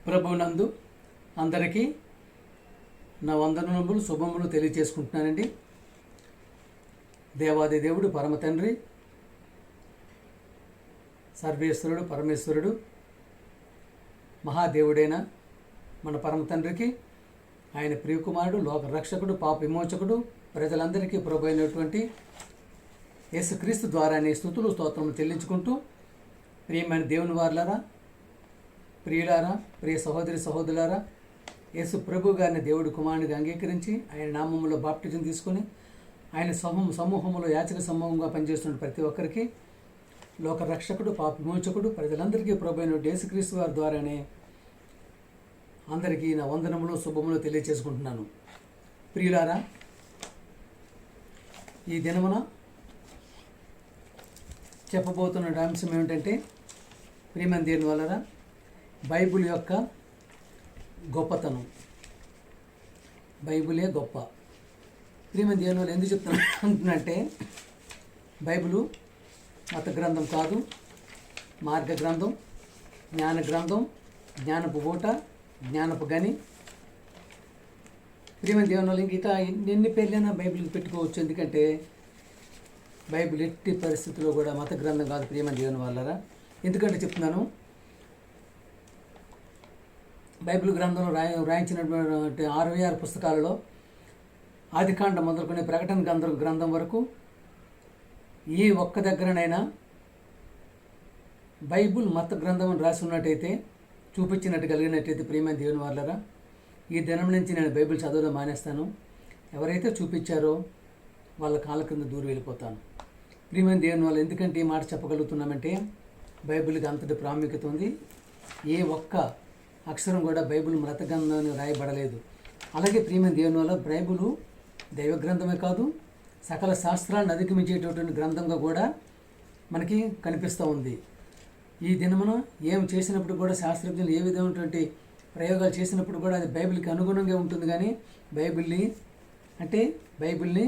ప్రభువునందు అందరికీ నా వందనములు శుభములు తెలియజేసుకుంటున్నానండి. దేవాది దేవుడు పరమ తండ్రి సర్వేశ్వరుడు పరమేశ్వరుడు మహాదేవుడైన మన పరమ తండ్రికి ఆయన ప్రియకుమారుడు లోక రక్షకుడు పాప విమోచకుడు ప్రజలందరికీ ప్రభు అయినటువంటి యేసుక్రీస్తు ద్వారానే స్తుతులు స్తోత్రములు చెల్లించుకుంటూ ప్రియమైన దేవుని వారులారా, ప్రియులారా, ప్రియ సహోదరి సహోదరులారా, యేసు ప్రభు గారిని దేవుడి కుమారునిగా అంగీకరించి ఆయన నామములో బాప్టిజం తీసుకొని ఆయన సమూహంలో యాచక సమూహంగా పనిచేస్తున్న ప్రతి ఒక్కరికి లోక రక్షకుడు పాప విమోచకుడు ప్రజలందరికీ ప్రభు అయిన యేసుక్రీస్తు వారి ద్వారానే అందరికీ నా వందనములు శుభములు తెలియచేసుకుంటున్నాను. ప్రియులారా, ఈ దినమున చెప్పబోతున్న అంశం ఏమిటంటే, ప్రియమైన దేవుని వలన బైబిల్ యొక్క గొప్పతనం. బైబిలే గొప్ప. ప్రియమైన దేవుని వల్ల ఎందుకు చెప్తున్నట్టే, బైబిలు మత గ్రంథం కాదు, మార్గ గ్రంథం, జ్ఞాన గ్రంథం, జ్ఞానపు ఊట, జ్ఞానపు గని. ప్రియమైన దేవుని వల్ల ఇంకా ఎన్ని పేర్లైనా బైబిల్కి పెట్టుకోవచ్చు. ఎందుకంటే బైబిల్ ఎట్టి పరిస్థితుల్లో కూడా మత గ్రంథం కాదు. ప్రియమైన దేవుని వల్లరా, ఎందుకంటే చెప్తున్నాను, బైబిల్ గ్రంథంలో రాయించినటువంటి 66 పుస్తకాలలో ఆదికాండం మొదలుకొని ప్రకటన గ్రంథం వరకు ఏ ఒక్క దగ్గరనైనా బైబిల్ మత గ్రంథం అని రాసి ఉన్నట్టయితే, చూపించినట్టు కలిగినట్టయితే, ప్రియమైన దేవుని వాళ్ళరా, ఈ దినం నుంచి నేను బైబిల్ చదవడం మానేస్తాను. ఎవరైతే చూపించారో వాళ్ళ కాళ్ళ కింద దూరం వెళ్ళిపోతాను. ప్రియమైన దేవుని వాళ్ళు ఎందుకంటే ఈ మాట చెప్పగలుగుతున్నామంటే, బైబిల్కి అంతటి ప్రాముఖ్యత ఉంది. ఏ ఒక్క అక్షరం కూడా బైబిల్ మత గ్రంథాన్ని రాయబడలేదు. అలాగే ప్రియమైన దేవుని వల్ల బైబిలు దైవ గ్రంథమే కాదు, సకల శాస్త్రాలను అధిగమించేటటువంటి గ్రంథంగా కూడా మనకి కనిపిస్తూ ఉంది. ఈ దినమున ఏం చేసినప్పుడు కూడా శాస్త్రజ్ఞులు ఏ విధమైనటువంటి ప్రయోగాలు చేసినప్పుడు కూడా అది బైబిల్కి అనుగుణంగా ఉంటుంది. కానీ బైబిల్ని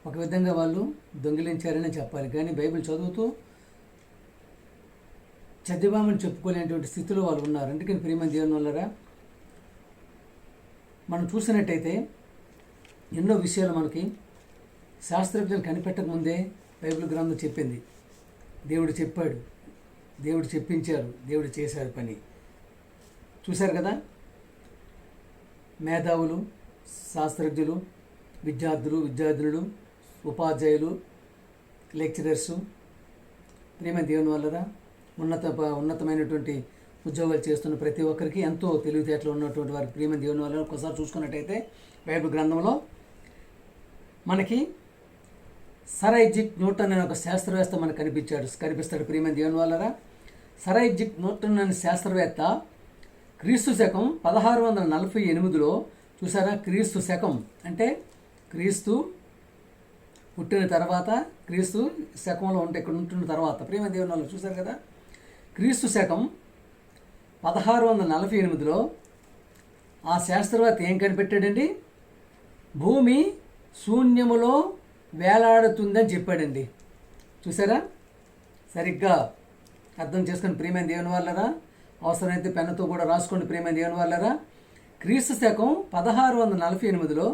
ఒక విధంగా వాళ్ళు దొంగిలించారని చెప్పాలి. కానీ బైబిల్ చదివామని చెప్పుకోలేనటువంటి స్థితిలో వాళ్ళు ఉన్నారు. అందుకని ప్రియమైన దేవుని వల్లరా, మనం చూసినట్టయితే ఎన్నో విషయాలు మనకి శాస్త్రజ్ఞులు కనిపెట్టక ముందే బైబిల్ గ్రంథం చెప్పింది. దేవుడు చెప్పాడు, దేవుడు చెప్పించారు, దేవుడు చేశారు పని. చూశారు కదా, మేధావులు, శాస్త్రజ్ఞులు, విద్యార్థులు, ఉపాధ్యాయులు, లెక్చరర్సు, ప్రియమైన దేవుని వల్లరా, ఉన్నతమైనటువంటి ఉద్యోగాలు చేస్తున్న ప్రతి ఒక్కరికి ఎంతో తెలివితేటలు ఉన్నటువంటి వారికి ప్రియమైన దేవుని వల్ల ఒకసారి చూసుకున్నట్టయితే బైబిల్ గ్రంథంలో మనకి సర్ ఐజాక్ న్యూటన్ అనే ఒక శాస్త్రవేత్త మనకు కనిపిస్తాడు. ప్రియమైన దేవుని వల్లరా, సర్ ఐజాక్ న్యూటన్ అనే శాస్త్రవేత్త క్రీస్తు శకం 1648లో, చూసారా, క్రీస్తు శకం అంటే క్రీస్తు పుట్టిన తర్వాత, క్రీస్తు శకంలో ఇక్కడ ఉంటున్న తర్వాత, ప్రియమైన దేవుని వల్ల చూశారు కదా, క్రీస్తు శకం 1648లో ఆ శాస్త్రవేత్త ఏం కనిపెట్టాడండి? భూమి శూన్యములో వేలాడుతుందని చెప్పాడండి. చూసారా, సరిగ్గా అర్థం చేసుకుని ప్రియమైన దేవుని వాళ్ళరా, అవసరమైతే పెన్నుతో కూడా రాసుకోండి. ప్రియమైన దేవుని వాళ్ళరా, క్రీస్తు శకం 1648లో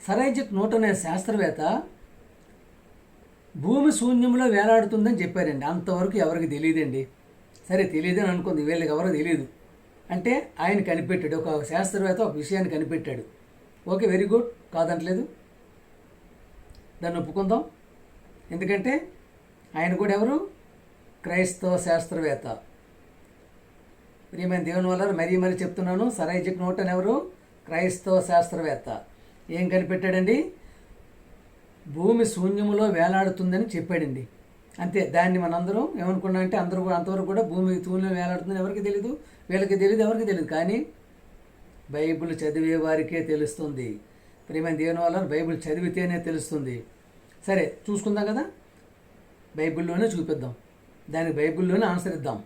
సర్ ఐజాక్ న్యూటన్ అనే శాస్త్రవేత్త భూమి శూన్యంలో వేలాడుతుందని చెప్పారండి. అంతవరకు ఎవరికి తెలియదండి. సరే, తెలియదని అనుకుంది, వీళ్ళకి ఎవరో తెలియదు. అంటే ఆయన కనిపెట్టాడు, ఒక శాస్త్రవేత్త ఒక విషయాన్ని కనిపెట్టాడు. ఓకే, వెరీ గుడ్, కాదంటలేదు, దాన్ని ఒప్పుకుందాం. ఎందుకంటే ఆయన కూడా ఎవరు? క్రైస్తవ శాస్త్రవేత్త. ప్రియమైన దేవుని వల్ల మరీ చెప్తున్నాను, సర్ ఐజాక్ న్యూటన్ ఎవరు? క్రైస్తవ శాస్త్రవేత్త. ఏం కనిపెట్టాడండి? భూమి శూన్యములో వేలాడుతుందని చెప్పాడండి. అంతే. దాన్ని మనందరం ఏమనుకున్నామంటే, అంతవరకు కూడా భూమి శూన్యంలో వేలాడుతుందని ఎవరికి తెలియదు, వీళ్ళకి తెలియదు, ఎవరికి తెలియదు. కానీ బైబిల్ చదివే వారికే తెలుస్తుంది. ప్రియమైన దేవుని వల్ల బైబిల్ చదివితేనే తెలుస్తుంది. సరే, చూసుకుందాం కదా, బైబిల్లోనే చూపిద్దాం, దానికి బైబిల్లోనే ఆన్సర్ ఇద్దాం.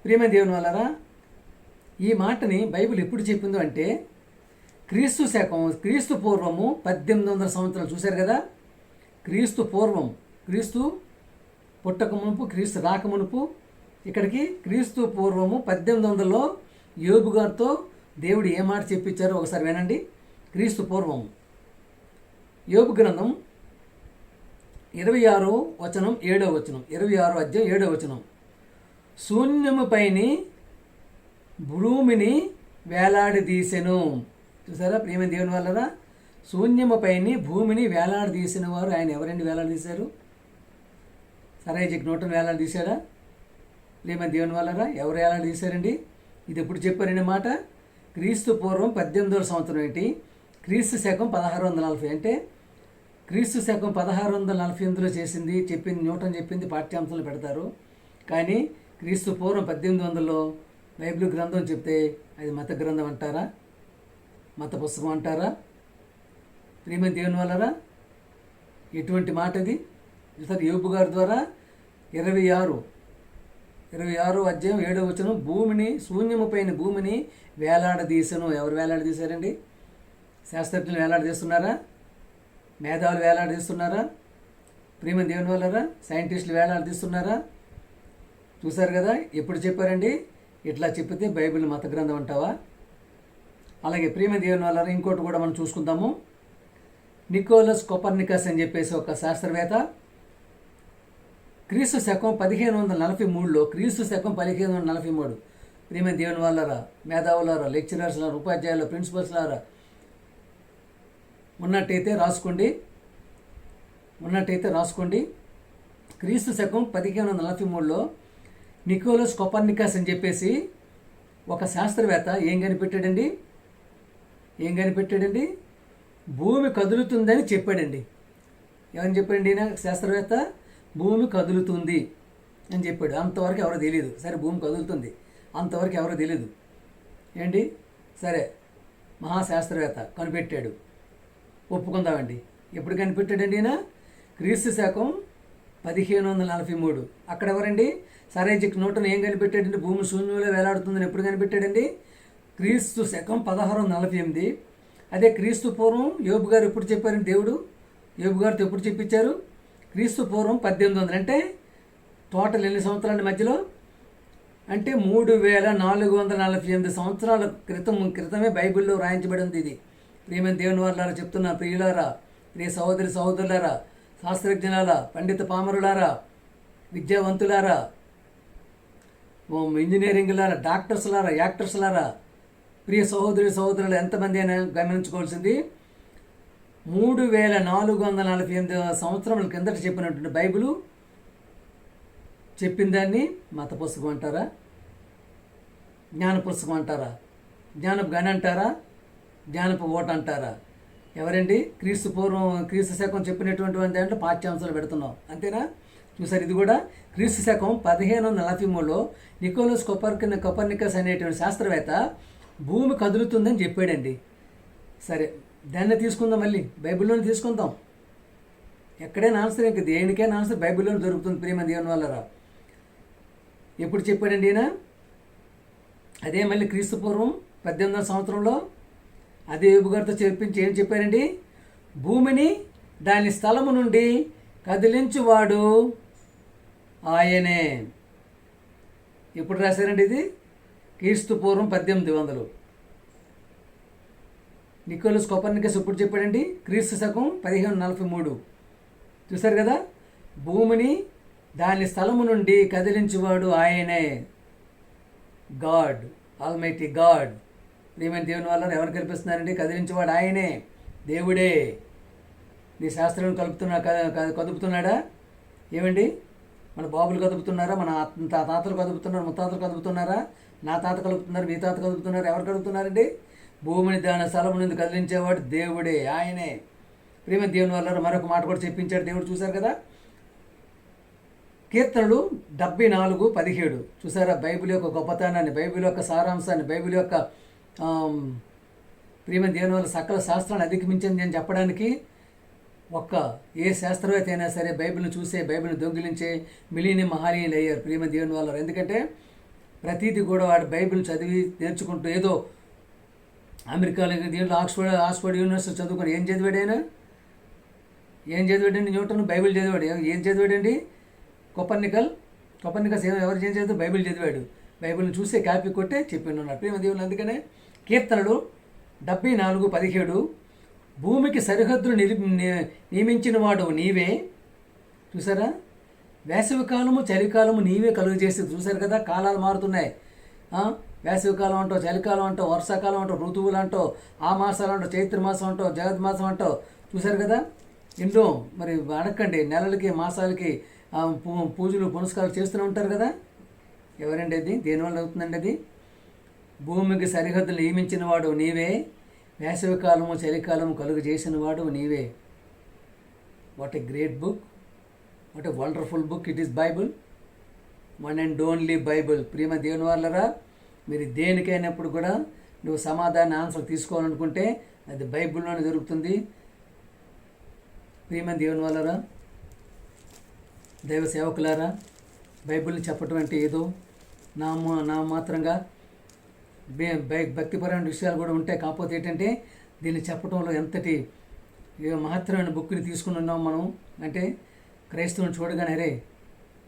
ప్రియమైన దేవుని వల్లరా, ఈ మాటని బైబిల్ ఎప్పుడు చెప్పిందో అంటే, క్రీస్తు పూర్వము 1800 సంవత్సరాలు. చూశారు కదా, క్రీస్తు పూర్వం, క్రీస్తు పుట్టక మునుపు, క్రీస్తు రాక మునుపు ఇక్కడికి క్రీస్తు పూర్వము 1800లో యోబు గారితో దేవుడు ఏ మాట చెప్పించారో ఒకసారి వినండి. క్రీస్తు పూర్వము యోబు గ్రంథం 26 వచనం 7వ వచనం, 26 అధ్యాయం 7వ వచనం. శూన్యము పైని భూమిని వేలాడదీసెను. చూసారా ప్రియమైన దేవుని వల్లరా, శూన్యము పైని భూమిని వేలాడదీసిన వారు ఆయన ఎవరండి వేలాడదీశారు? సరైజకి నోటను వేలాడదీశారా? ప్రియమైన దేవుని వల్లరా, ఎవరు వేలాడదీశారండి? ఇది ఎప్పుడు చెప్పారండి మాట? క్రీస్తు పూర్వం 18వ సంవత్సరం ఏంటి, క్రీస్తు శకం 1640 అంటే క్రీస్తు శకం 1648లో చేసింది చెప్పింది న్యూటన్ చెప్పింది పాఠ్యాంశాలు పెడతారు. కానీ క్రీస్తు పూర్వం 1800లో బైబిల్ గ్రంథం చెప్తే అది మత గ్రంథం అంటారా, మత పుస్తకం అంటారా? ప్రియమైన దేవుని వల్లరా, ఎటువంటి మాట అది? సార్ యోబు గారి ద్వారా 26 అధ్యాయం 7వ వచనం, భూమిని శూన్యము పైన భూమిని వేలాడదీసను. ఎవరు వేలాడదీశారండి? శాస్త్రజ్ఞులు వేలాడదీస్తున్నారా? మేధావులు వేలాడదీస్తున్నారా? ప్రియమైన దేవుని వల్లరా, సైంటిస్టులు వేలాడదీస్తున్నారా? చూశారు కదా, ఎప్పుడు చెప్పారండి? ఇట్లా చెప్పితే బైబిల్ మత గ్రంథం అంటావా? అలాగే ప్రియమైన దేవుని వల్లరా, ఇంకోటి కూడా మనం చూసుకుందాము. నికోలస్ కోపర్నికస్ అని చెప్పేసి ఒక శాస్త్రవేత్త క్రీస్తు శకం 1543లో, క్రీస్తు శకం 1543, ప్రియమైన దేవుని వాళ్ళరా, మేధావులారా, లెక్చరర్స్లారా, ఉపాధ్యాయులు, ప్రిన్సిపల్స్లారా ఉన్నట్టయితే రాసుకోండి. క్రీస్తు శకం 1543లో నికోలస్ కోపర్నికస్ అని చెప్పేసి ఒక శాస్త్రవేత్త ఏం కనిపెట్టాడండి? భూమి కదులుతుందని చెప్పాడండి. ఏమని చెప్పాడండి ఈయన శాస్త్రవేత్త? భూమి కదులుతుంది అని చెప్పాడు. అంతవరకు ఎవరో తెలియదు. సరే, భూమి కదులుతుంది అంతవరకు ఎవరో తెలియదు ఏంటి? సరే, మహాశాస్త్రవేత్త కనిపెట్టాడు, ఒప్పుకుందామండి. ఎప్పుడు కనిపెట్టాడండి ఈయన? క్రీస్తు శకం 1543. అక్కడ ఎవరండి? సర్ ఐజాక్ న్యూటన్ ఏం కనిపెట్టాడండి? భూమి శూన్యంలో వేలాడుతుందని ఎప్పుడు కనిపెట్టాడండి? క్రీస్తు శకం 1648. అదే క్రీస్తు పూర్వం యోబు గారు ఎప్పుడు చెప్పారండి? దేవుడు యోబు గారితో ఎప్పుడు చెప్పించారు? క్రీస్తు పూర్వం 1800. అంటే టోటల్ ఎన్ని సంవత్సరాల మధ్యలో? అంటే 3448 సంవత్సరాల క్రితమే బైబిల్లో రాయించబడి ఉంది ఇది. ప్రియమైన దేవుని వారులారా చెప్తున్నా, ప్రియులారా, ప్రియ సహోదరులారా, శాస్త్రజ్ఞులారా, పండిత పామరులారా, విద్యావంతులారా, ఇంజనీరింగ్లారా, డాక్టర్స్లారా, యాక్టర్స్లారా, ప్రియ సహోదరులు ఎంతమంది అయినా గమనించుకోవాల్సింది, 3448 సంవత్సరముల కిందట చెప్పినటువంటి బైబిలు చెప్పిన దాన్ని మత పుస్తకం అంటారా? జ్ఞాన పుస్తకం అంటారా? జ్ఞానపు గని అంటారా? జ్ఞానపు ఓట అంటారా? ఎవరండి? క్రీస్తు శకం చెప్పినటువంటి దాంట్లో పాఠ్యాంశాలు పెడుతున్నాం, అంతేనా? చూసారు, ఇది కూడా క్రీస్తు శకం 1543లో నికోలస్ కోపర్నికస్ అనేటువంటి శాస్త్రవేత్త భూమి కదులుతుందని చెప్పాడండి. సరే, దాన్ని తీసుకుందాం, మళ్ళీ బైబిల్లోనే తీసుకుందాం. ఎక్కడైనా ఆన్సర్, ఇంక దేనికైనా ఆన్సర్ బైబిల్లోనే దొరుకుతుంది. ప్రియమైన దేవుని వాళ్ళరా, ఎప్పుడు చెప్పాడండి ఈయన? అదే మళ్ళీ క్రీస్తు పూర్వం 1800 సంవత్సరంలో అదే యోబు గారితో చెప్పించి ఏం చెప్పారండి? భూమిని దాని స్థలము నుండి కదిలించువాడు ఆయనే. ఎప్పుడు రాశారండి ఇది? క్రీస్తు పూర్వం 1800. నికోలస్ కోపర్నికస్ ఎప్పుడు చెప్పాడండి? క్రీస్తు శకం 1543. చూసారు కదా, భూమిని దాని స్థలము నుండి కదిలించువాడు ఆయనే, గాడ్, ఆల్మైటీ గాడ్. ప్రియమైన దేవుని వల్ల ఎవరు కల్పిస్తున్నారండి? కదిలించేవాడు ఆయనే, దేవుడే. నీ శాస్త్రం కదుపుతున్నాడా? ఏమండి, మన బాబులు కదుపుతున్నారా? మన తాతలు కదుపుతున్నారు, ముత్తాతలు కదుపుతున్నారా? నా తాత కలుపుతున్నారు, మీ తాత కదుపుతున్నారు. ఎవరు కలుపుతున్నారండి? భూమిని దాని స్థలం నుండి కదిలించేవాడు దేవుడే, ఆయనే. ప్రియమైన దేవుని వల్ల మరొక మాట కూడా చెప్పించాడు దేవుడు. చూశారు కదా, కీర్తనలు 74:17. చూసారా బైబిల్ యొక్క గొప్పతనాన్ని, బైబిల్ యొక్క సారాంశాన్ని, బైబిల్ యొక్క ప్రియమైన దేవుని వల్ల సకల శాస్త్రాన్ని అధిగమించింది అని చెప్పడానికి ఏ శాస్త్రవేత్త అయినా సరే బైబిల్ని చూసే, బైబిల్ని దొంగిలించే మిలియని మహానీయులు అయ్యారు ప్రియమైన దేవుని వల్ల. ఎందుకంటే ప్రతిదీ కూడా వాడు బైబిల్ చదివి నేర్చుకుంటూ ఏదో అమెరికాలో దీంట్లో ఆక్స్ఫర్డ్ యూనివర్సిటీ చదువుకొని ఏం చదివాడండి? న్యూటన్ బైబిల్ చదివాడు. ఏం చదివాడండి? కోపర్నికస్ కొపర్నికస్ ఎవరు ఏం చదివాడు? బైబిల్ చదివాడు. బైబిల్ని చూసే కాపీ కొట్టే చెప్పిండు అన్నాడు ప్రేమ దేవుళ్ళు. అందుకనే కీర్తనలు 74:17 భూమికి సరిహద్దులు నియమించిన వాడు నీవే. చూసారా? వేసవి కాలము చలికాలము నీవే కలుగు చేసి. చూసారు కదా, కాలాలు మారుతున్నాయి. వేసవికాలం అంటావు, చలికాలం అంటావు, వర్షాకాలం అంటావు, ఋతువులు అంటావు, ఆ మాసాలు అంటావు, చైత్ర మాసం అంటావు, జగత్ మాసం అంటావు. చూసారు కదా, ఎన్నో మరి అడగండి, నెలలకి మాసాలకి పూజలు పునస్కారాలు చేస్తూనే ఉంటారు కదా. ఎవరండి అది? దేనివల్ల అవుతుందండి అది? భూమికి సరిహద్దులు నియమించిన వాడు నీవే, వేసవికాలము చలికాలము కలుగు చేసిన వాడు నీవే. What a great book, what a wonderful book it is Bible, one and only Bible. ప్రియమ దేవుని వాళ్ళరా, మీరు దేనికైనప్పుడు కూడా నువ్వు సమాధాన ఆన్సర్ తీసుకోవాలనుకుంటే అది బైబిల్లోనే దొరుకుతుంది. ప్రియమ దేవుని వాళ్ళరా, దైవ సేవకులారా, బైబిల్ని చెప్పటం అంటే ఏదో నా మాత్రంగా భక్తిపరమైన విషయాలు కూడా ఉంటాయి. కాకపోతే ఏంటంటే దీన్ని చెప్పడంలో ఎంతటి మహత్తరమైన బుక్ని తీసుకుని ఉన్నాం మనం. అంటే క్రైస్తవుని చూడగానే అరే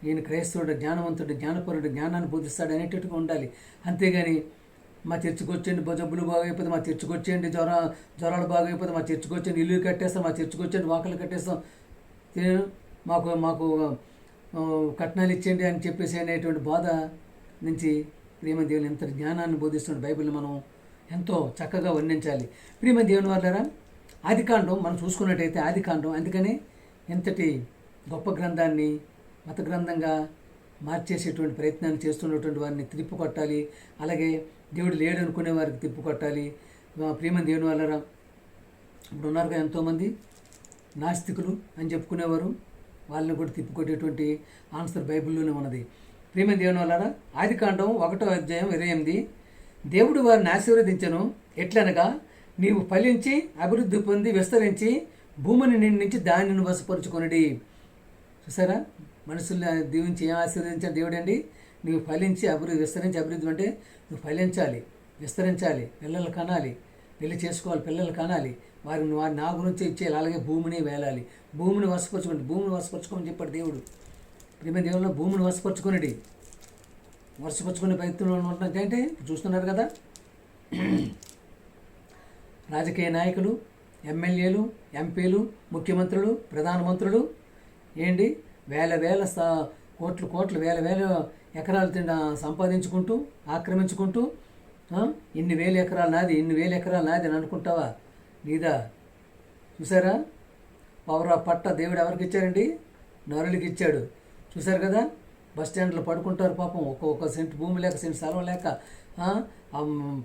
ఈయన క్రైస్తవుడు, జ్ఞానవంతుడు, జ్ఞానపరుడు, జ్ఞానాన్ని బోధిస్తాడు అనేటట్టుగా ఉండాలి. అంతేగాని మా చర్చకు వచ్చేయండి జబ్బులు బాగైపోతే, మా చర్చకు వచ్చేయండి జ్వరాలు బాగైపోతే, మా చర్చకు వచ్చేయండి ఇల్లు కట్టేస్తాం, మా చర్చకు వచ్చేయండి వాకలు కట్టేస్తాం, మాకు కట్నాలు ఇచ్చేయండి అని చెప్పేసి అనేటువంటి బాధ నుంచి ప్రేమ దేవుని ఎంత జ్ఞానాన్ని బోధిస్తున్న బైబిల్ని మనం ఎంతో చక్కగా వర్ణించాలి. ప్రేమ దేవుని వాళ్ళారా, ఆదికాండం మనం చూసుకున్నట్టయితే ఆదికాండం అందుకని ఎంతటి గొప్ప గ్రంథాన్ని మత గ్రంథంగా మార్చేసేటువంటి ప్రయత్నాన్ని చేస్తున్నటువంటి వారిని తిప్పుకొట్టాలి. అలాగే దేవుడు లేడు అనుకునే వారికి తిప్పుకొట్టాలి. ప్రేమ దేవుని వాళ్ళారా, ఇప్పుడు ఉన్నారుగా ఎంతోమంది నాస్తికులు అని చెప్పుకునేవారు, వాళ్ళని కూడా తిప్పుకొట్టేటువంటి ఆన్సర్ బైబిల్లోనే ఉన్నది. ప్రేమ దేవుని వాళ్ళారా, ఆదికాండం 1:28 దేవుడు వారిని ఆశీర్వదించను ఎట్లనగా నీవు ఫలించి అభివృద్ధి పొంది విస్తరించి భూమిని నిండించి దానిని వశపరుచుకొనిడి. చూసారా, మనుషుల్ని దీవించి ఏం ఆశీర్వదించాడు దేవుడు అండి? నీవు ఫలించి విస్తరించి అభివృద్ధి అంటే నువ్వు ఫలించాలి, విస్తరించాలి, పిల్లలు కనాలి, పెళ్లి చేసుకోవాలి, పిల్లలు కనాలి, వారి నా గురించి ఇచ్చేయాలి, అలాగే భూమిని వేలాలి, భూమిని వశపరచుకోండి, భూమిని వశపరచుకోమని చెప్పాడు దేవుడు. ప్రేమ దేవుల్లో భూమిని వశపరచుకునేది, వశపరచుకునే ప్రయత్నంలో ఉన్నట్టయితే చూస్తున్నారు కదా, రాజకీయ నాయకులు, ఎమ్మెల్యేలు, ఎంపీలు, ముఖ్యమంత్రులు, ప్రధానమంత్రులు ఏంటి వేల కోట్లు వేల ఎకరాలు సంపాదించుకుంటూ ఆక్రమించుకుంటూ ఇన్ని వేల ఎకరాలు నాది అని అనుకుంటావా? నీదా? చూసారా, పవర్ ఆఫ్ పట్ట దేవుడు ఎవరికి ఇచ్చారండి? నరులకి ఇచ్చాడు. చూసారు కదా, బస్ స్టాండ్లో పడుకుంటారు పాపం, ఒక్కొక్క సెంటు భూమి లేక, సెంటు స్థలం లేక,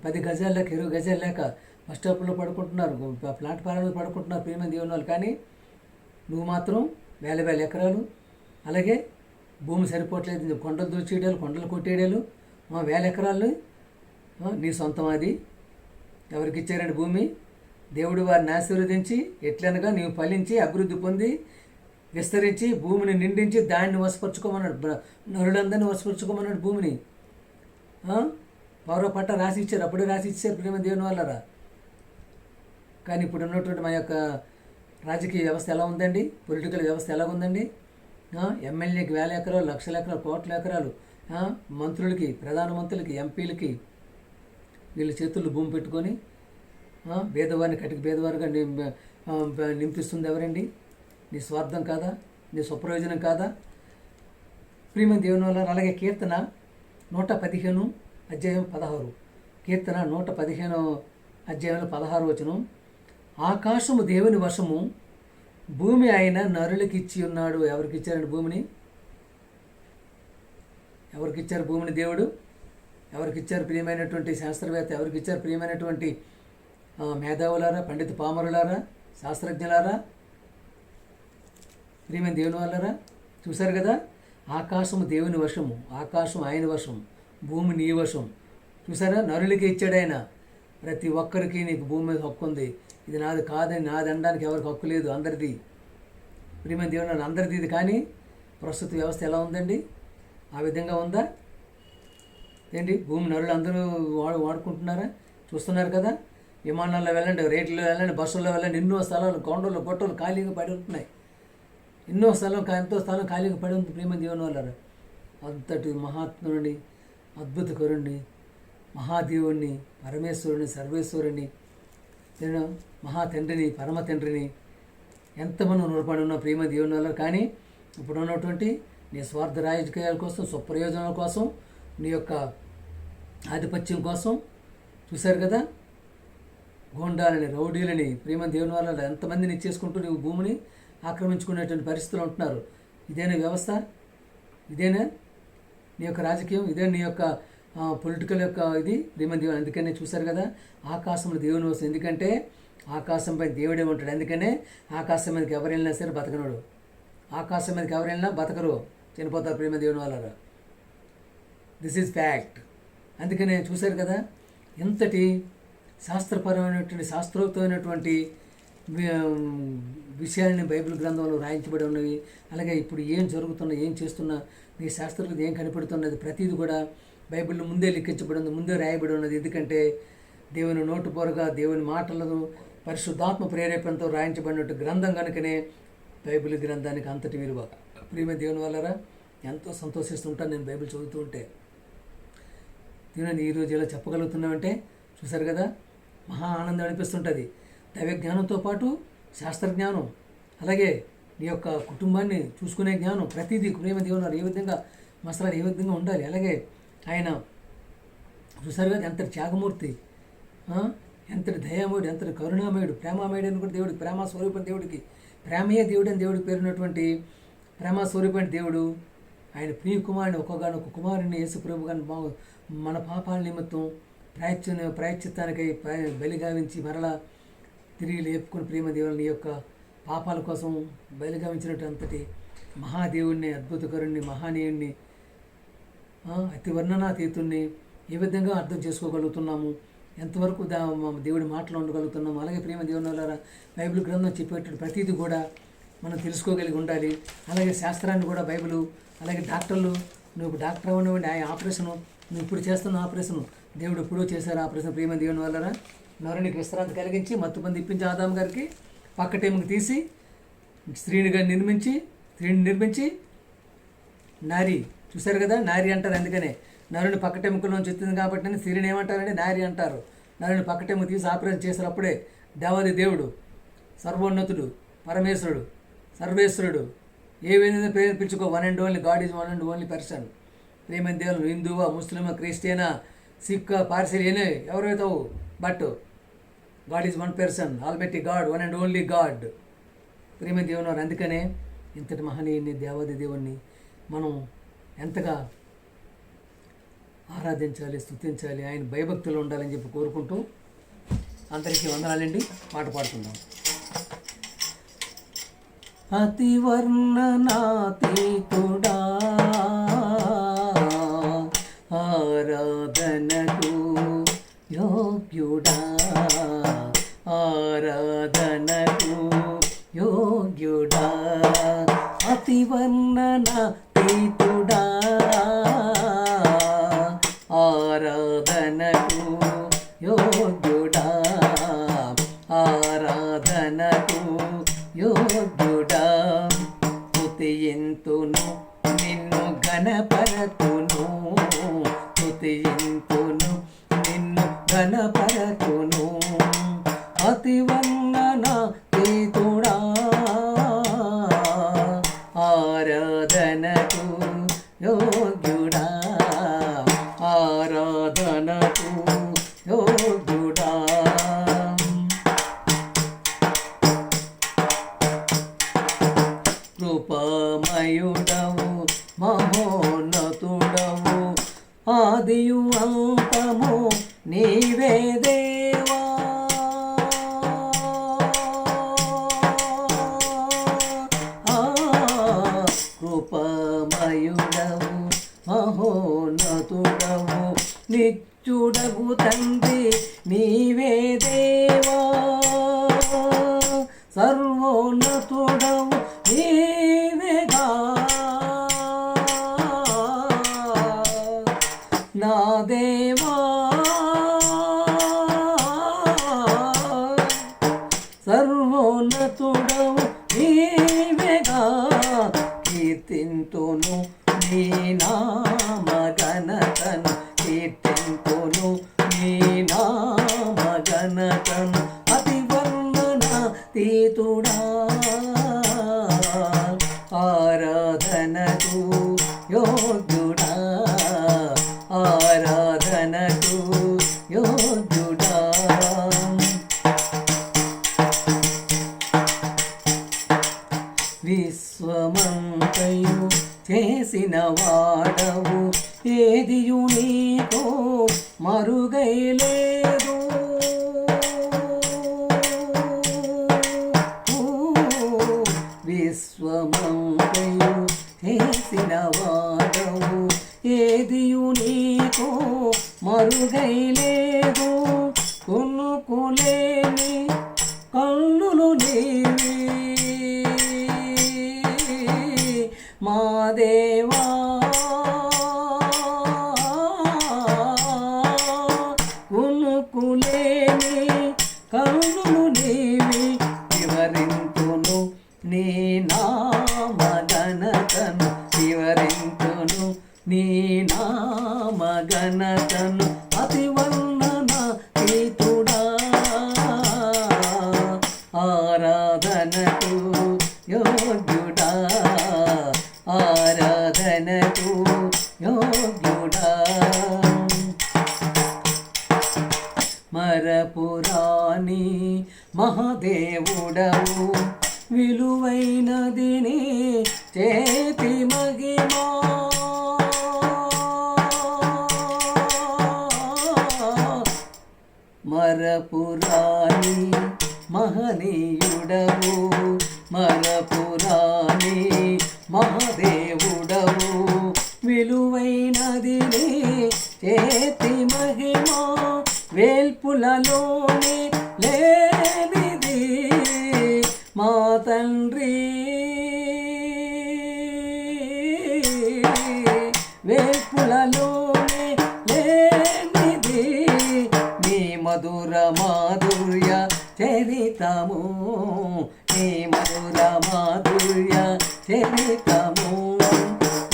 10 గజాలు లేక, 20 గజాలు లేక బస్ స్టాప్లో పడుకుంటున్నారు, ప్లాట్ఫారంలో పడుకుంటున్నారు ప్రేమ దేవుని వాళ్ళు. కానీ నువ్వు మాత్రం వేల ఎకరాలు, అలాగే భూమి సరిపోవట్లేదు, కొండలు దూచేయడాలు, కొండలు కొట్టేయడాలు, 1000 ఎకరాలు నీ సొంతం. అది ఎవరికి ఇచ్చారండి భూమి? దేవుడు వారిని ఆశీర్వదించి ఎట్లనగా నీవు ఫలించి అభివృద్ధి పొంది విస్తరించి భూమిని నిండించి దాన్ని వశపరచుకోమన్నాడు. నరులందరినీ వశపరచుకోమన్నాడు భూమిని. పౌర పట్ట రాసి ఇచ్చారు, అప్పుడే రాసి ఇచ్చారు ప్రేమ దేవుని వాళ్ళరా. కానీ ఇప్పుడు ఉన్నటువంటి మా యొక్క రాజకీయ వ్యవస్థ ఎలా ఉందండి? పొలిటికల్ వ్యవస్థ ఎలా ఉందండి? ఎమ్మెల్యేకి 1000 ఎకరాలు, లక్షల ఎకరాలు, కోట్ల ఎకరాలు, మంత్రులకి, ప్రధానమంత్రులకి, ఎంపీలకి వీళ్ళ చేతుల్లో భూమి పెట్టుకొని భేదవారిని కటికి భేదవారిగా నింపిస్తుంది ఎవరండి? నీ స్వార్థం కాదా? నీ స్వప్రయోజనం కాదా? ప్రియమ దేవుని వల్ల. అలాగే కీర్తన 115:16, కీర్తన 115:16 ఆకాశము దేవుని వశము, భూమి ఆయన నరులకి ఇచ్చి ఉన్నాడు. ఎవరికి ఇచ్చారండి భూమిని? ఎవరికి ఇచ్చారు భూమిని? దేవుడు. ఎవరికి ఇచ్చారు ప్రియమైనటువంటి శాస్త్రవేత్త? ఎవరికి ఇచ్చారు ప్రియమైనటువంటి మేధావులారా, పండిత పామరులారా, శాస్త్రజ్ఞులారా, ప్రియమైన దేవుని వాళ్ళారా? చూశారు కదా, ఆకాశము దేవుని వశము, ఆకాశం ఆయన వశం, భూమి నీ వశం. చూసారా, నరులకి ఇచ్చాడు ఆయన. ప్రతి ఒక్కరికి నీకు భూమి మీద హక్కు ఉంది. ఇది నాది కాదని, నాది అనడానికి ఎవరికి హక్కు లేదు, అందరిది. ప్రియమైన దేవుని అందరిది ఇది. కానీ ప్రస్తుత వ్యవస్థ ఎలా ఉందండి? ఆ విధంగా ఉందా ఏంటి? భూమి నరులు అందరూ వాడుకుంటున్నారా? చూస్తున్నారు కదా, విమానాల్లో వెళ్ళండి, రేట్లలో వెళ్ళండి, బస్సుల్లో వెళ్ళండి, ఎన్నో స్థలాలు, కొండలు, గొట్టలు ఖాళీగా పడి ఉంటున్నాయి. ఎంతో స్థలం ఖాళీగా పడి ఉంది ప్రేమ దేవుని వాళ్ళారా. అంతటి మహాత్ముడిని, అద్భుతకరుణ్ణి, మహాదేవుణ్ణి, పరమేశ్వరుని, సర్వేశ్వరుని, నేను మహా తండ్రిని, పరమ తండ్రిని ఎంతమంది రుణపడి ఉన్న ప్రేమ దేవుని వల్ల. కానీ ఇప్పుడు ఉన్నటువంటి నీ స్వార్థ రాజకీయాల కోసం, స్వప్రయోజనాల కోసం, నీ యొక్క ఆధిపత్యం కోసం చూశారు కదా, గోండాలని, రౌడీలని ప్రేమ దేవుని వల్ల ఎంతమందిని ఇచ్చేసుకుంటూ నీవు భూమిని ఆక్రమించుకునేటువంటి పరిస్థితులు ఉంటున్నారు. ఇదేనా వ్యవస్థ? ఇదేనా నీ యొక్క రాజకీయం? ఇదే నీ యొక్క పొలిటికల్ యొక్క ఇది ప్రేమ దేవుని. అందుకనే చూశారు కదా, ఆకాశంలో దేవుని వస్తుంది. ఎందుకంటే ఆకాశంపై దేవుడే ఉంటాడు. అందుకనే ఆకాశం మీదకి ఎవరు వెళ్ళినా సరే బతకనోడు. ఆకాశం మీదకి ఎవరు వెళ్ళినా బతకరు, చనిపోతారు ప్రేమ దేవుని వల్ల. This is fact. అందుకనే చూశారు కదా, ఎంతటి శాస్త్రపరమైనటువంటి, శాస్త్రోక్తమైనటువంటి విషయాలని బైబిల్ గ్రంథంలో రాయించబడి ఉన్నవి. అలాగే ఇప్పుడు ఏం జరుగుతున్నా, ఏం చేస్తున్నా, నీ శాస్త్రంలో ఏం కనపడుతున్నది ప్రతిదీ కూడా బైబిల్లో ముందే లిఖించబడి ఉంది, ముందే రాయబడి ఉన్నది. ఎందుకంటే దేవుని నోటు పొరగా, దేవుని మాటలను పరిశుద్ధాత్మ ప్రేరేపణతో రాయించబడినట్టు గ్రంథం కనుకనే బైబిల్ గ్రంథానికి అంతటి విలువ. ప్రియమైన దేవుని వల్లరా ఎంతో సంతోషిస్తుంటాను నేను బైబిల్ చదువుతూ ఉంటే. దేవుని ఈరోజు ఇలా చెప్పగలుగుతున్నామంటే చూసారు కదా, మహా ఆనందం అనిపిస్తుంటుంది. దైవ జ్ఞానంతో పాటు శాస్త్రజ్ఞానం, అలాగే నీ యొక్క కుటుంబాన్ని చూసుకునే జ్ఞానం, ప్రతిదీ ప్రేమ దేవుని ఏ విధంగా మసలాలు ఏ విధంగా ఉండాలి. అలాగే ఆయన చూసారు కదా ఎంతటి త్యాగమూర్తి, ఎంతటి దయామయుడు, ఎంతటి కరుణామయుడు, ప్రేమామయుడు అని కూడా దేవుడికి, ప్రేమ స్వరూపం దేవుడికి, ప్రేమయే దేవుడు అని దేవుడికి పేరున్నటువంటి ప్రేమ స్వరూపం దేవుడు ఆయన ప్రియ కుమారుని, ఒక్కగానొక్క కుమారుని యేసు ప్రభు గారిని మన పాపాల నిమిత్తం ప్రాయశ్చిత్తానికై బలిగావించి మరలా తిరిగి లేపుకొని ప్రేమ దేవుని యొక్క పాపాల కోసం బలిగావించినట్టు అంతటి మహాదేవుణ్ణి, అద్భుతకరుణ్ణి, మహానీయుణ్ణి, అతి వర్ణనాతీతుణ్ణి ఏ విధంగా అర్థం చేసుకోగలుగుతున్నాము, ఎంతవరకు దేవుడి మాటలు ఉండగలుగుతున్నాము. అలాగే ప్రేమ దేవుని వల్ల బైబిల్ గ్రంథం చెప్పేటప్పుడు ప్రతిదీ కూడా మనం తెలుసుకోగలిగి ఉండాలి. అలాగే శాస్త్రాన్ని కూడా బైబిల్, అలాగే డాక్టర్లు, నువ్వు డాక్టర్ అవ్వండి, ఆ ఆపరేషను నువ్వు ఇప్పుడు చేస్తున్న ఆపరేషను దేవుడు ఎప్పుడో చేశారు. ఆపరేషన్ ప్రేమ దేవుని వల్ల నరునికి విశ్రాంతి కలిగించి మత్తుమంది ఇప్పించి ఆదాం గారికి పక్క టైంకి తీసి స్త్రీని నిర్మించి నారి, చూశారు కదా, నారి అంటారు. అందుకనే నరుని పక్కటెముకలోంచి వచ్చింది కాబట్టి స్త్రీని ఏమంటారంటే నారి అంటారు. నరుని పక్కటెముక తీసి ఆపరేషన్ చేసినప్పుడే దేవాది దేవుడు, సర్వోన్నతుడు, పరమేశ్వరుడు, సర్వేశ్వరుడు, ఏ విధంగా పేరు పిలుచుకో, one and only God is one and only person. ప్రేమ దేవుడు హిందువా, ముస్లిమా, క్రిస్టియనా, సిక్, పార్సిల్ ఏనే ఎవరైతావు, but God is one person, almighty God, one and only God. ప్రేమ దేవుడు. అందుకనే ఇంతటి మహనీయుని, దేవాది దేవుణ్ణి మనం ఎంతగా ఆరాధించాలి, స్తుతించాలి, ఆయన భయభక్తులు ఉండాలని చెప్పి కోరుకుంటూ అందరికీ వందనాలండి. పాట పాడుకుందాం. అతి వర్ణనాతీతుడా ఆరాధనకు యోగ్యుడా, ఆరాధనకు యోగ్యుడా, అతి వర్ణనాతీతుడా ఆరాధనకు యోగ్యుడా, ఆరాధనకు యోగ్యుడా, స్తుతింతును నిన్ను ఘనపరతును, స్తుతింతును నిన్ను ఘనపరతును, అతి వర్ణనాతీతుడా ఆరాధనకు యోగ్యుడా, ఆరాధనకు యోగ్యుడా. కృపామయుడవు, మహోన్నతుడవు, ఆదియు అంతము నీవే దేవా, కృపామయుడవు, మహోన్నతుడవు, నిత్యుడగు తండ్రి నీవే దేవా, సర్వోన్నతుడవు నీవేగా, నా దేవా, సర్వోన్నతుడవు నీవేగా, కీర్తింతును నీ నా వివరింతును నీ నామ ఘనతను అతి వర్ణనాతీతుడా ఆరాధనకు యోగ్యుడా ఆరాధనకు యోగ్యుడా విశ్వమంతయు చేసిన వాడవు ఏదియు నీకో మరుగైలేదు విశ్వమంతయు చేసిన వాడవు ఏదియు నీకో మరుగైలేదు కొనుకులేని కన్నులు నీవి మా దేవా కొనుకులేని కన్నులు నీవి వివరింతును నీ నామ ఘనతను వివరింతును నీ నామ ఘనతను అతి వర్ణనాతీతుడా ఆరాధనకు యోగ్యుడా ఆరాధనకు యోగ్యుడా మరపురాని మహాదేవుడవు విలువైనదిని చేతి మహిమా మరపురాని మహనీయుడవు మరపురాని మహాదేవుడవు విలువైనదిని చేతి మహిమా వేల్పులలోనే లేనిది మా తండ్రి వేల్పులలోనే లేనిది నీ మధుర మాధుర్య చరితము నీ మధుర మాధుర్య చరితము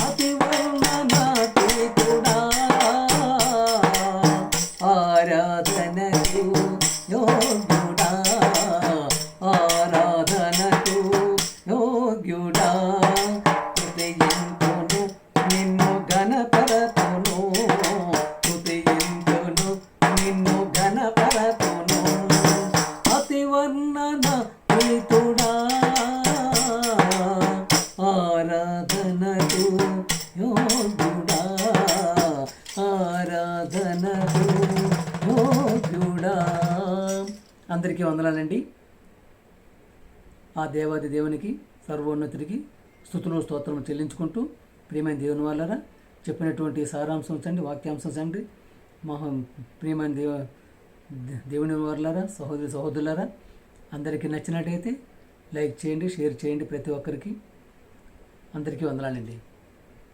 అతి వర్ణనాతీతుడా ఆరాధనకు యోగ్యుడా ఆరాధనకు యోగ్యుడా కృతయింతును నిన్ను ఘనపరతును కృతయింతును నిన్ను ఘనపరతును అతి వర్ణనాతీతుడా ఆరాధనకు యోగ్యుడా ఆరాధనకు యోగ్యుడా. అందరికీ వందనాలండి. ఆ దేవాది దేవునికి సర్వోన్నతుడికి స్తుతులు స్తోత్రం చెల్లించుకుంటూ ప్రియమైన దేవుని వాళ్ళరా చెప్పినటువంటి సారాంశం చండి వాక్యాంశం చండి మహా ప్రియమైన దేవుని వాళ్ళరా సహోదరులారా అందరికీ నచ్చినట్టయితే లైక్ చేయండి, షేర్ చేయండి ప్రతి ఒక్కరికి. అందరికీ వందనాలండి.